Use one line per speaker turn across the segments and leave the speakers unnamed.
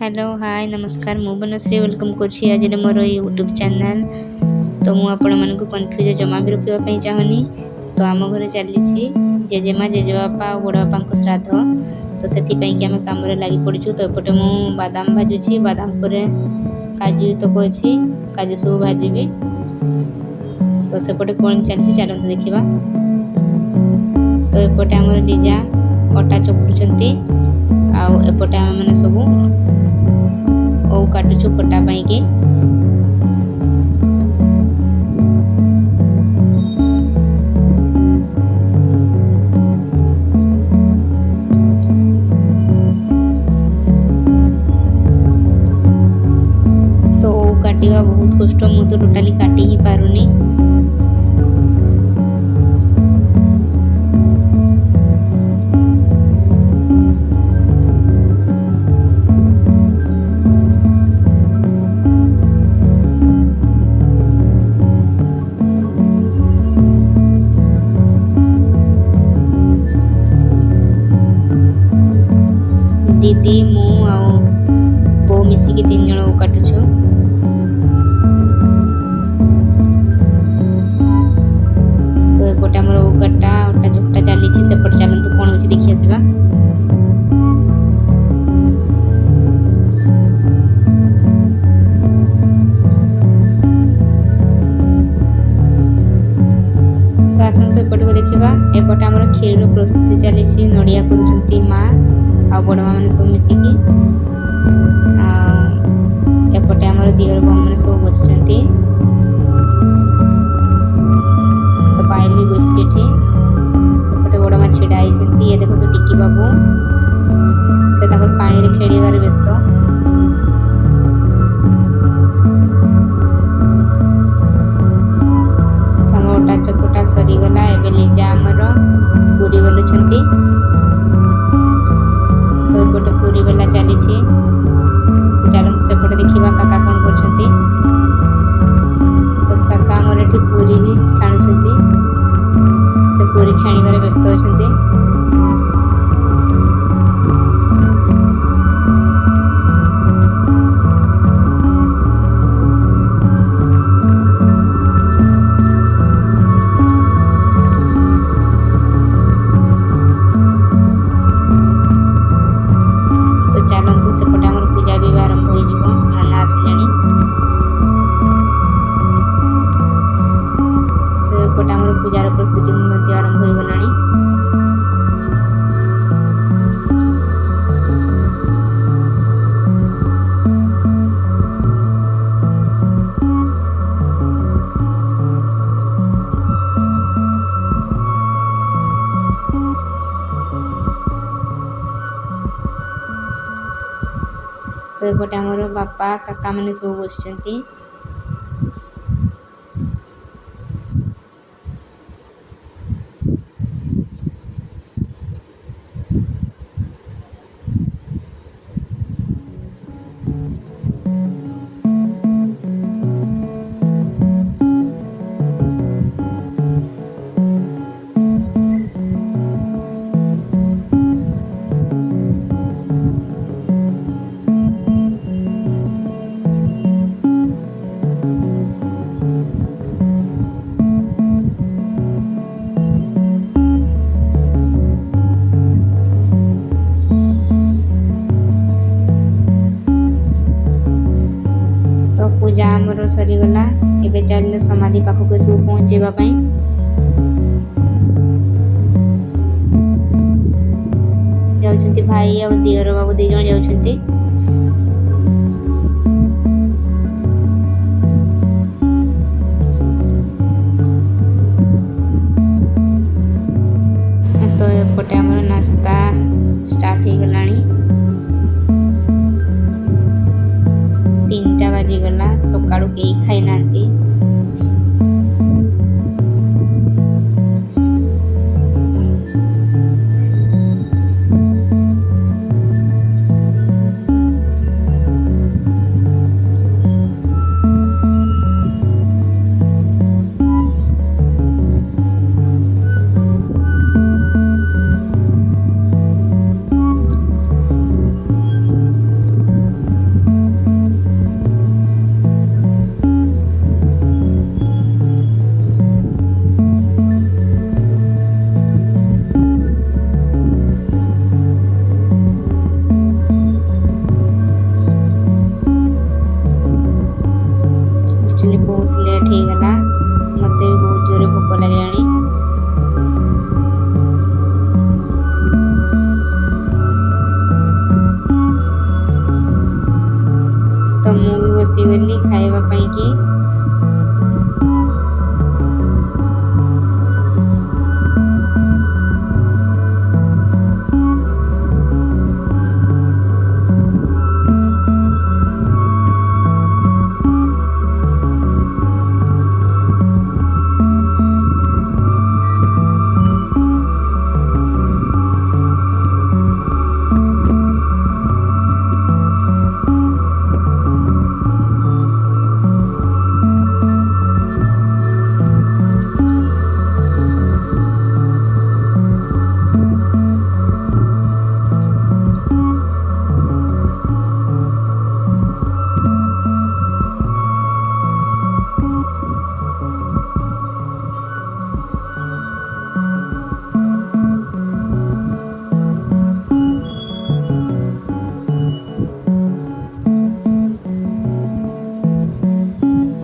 Hello hi नमस्कार मु Banashree welcome करछि आज मोर यूट्यूब चैनल। तो मु आपण मानक कन्फ्यूज जमा भी रखा चाहूनी। तो आम घर चली जेजेमा जेजेबापा और बड़ बापा श्राद्ध। तो से कि आम कम लगी पड़ू। तो एपटे मु बादाम भाजुची बादाम पर काजू तक अच्छी काजू सब भाजी। तो सेपटे कौन चलती चलते देखा। तो एपटे आम लिजा अटा चकुड़ी आउपटे आम मैंने सब ओ काटुचु खटा पाई के। तो काटिबा बहुत कष्ट मु तो टोटाली काटी ही पारुनी। दीदी मु आओ बो मिसिकी 3 जण काटुछु। तो एपटे आमर ओकाटा अटा चकटा चली सेपटे चलतु कौन हो देखी आसवा। तो आसतु एपट को देखा। एपटे आमर क्षीर प्रस्तुति चली नड़िया कर माँ आ बड़ माँ मैंने सब मिसिकी। एपटे आमर दियर बम मैंने सब बस। तो पायल भी बस एपटे बड़ माँ छिड़ा ये देखो तो टिकी बाबू से पानी रे खेलिबार व्यस्त। अटा चकटा सरीगला एवं लिजा आमर पूरी बेलुंट। तो एपटे पूरी बेला चली चलते सेपटे देखा काका कौन कर। तो काका आमर ये पूरी छाणुंट से पूरी छाणिबार व्यस्त अच्छा। सेपटे आमर पूजा भी आरंभ हो नाना आसिले। तो एपटे आमर पूजार प्रस्तुति आरंभ हो गलानी। तो एपटे आमर बापा काका मैंने सब बस। तो पूजा आमर सरीगला एबे चल समाधि पाखक सब पहुँचेवाई। जाउछंती भाई और दियर बाबू 2 जण जाउछंती। तो एपटे आमर नास्ता स्टार्ट हो गलानी। 3टा बाजिगला सका कई खाई ना। तो मु भी बसीगली खाइबा पई कि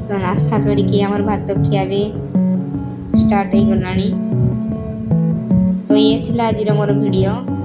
तो नास्ता सरिकी आमर भात खिया भी स्टार्ट हो गलानी। तो ये थिला आज मोर वीडियो।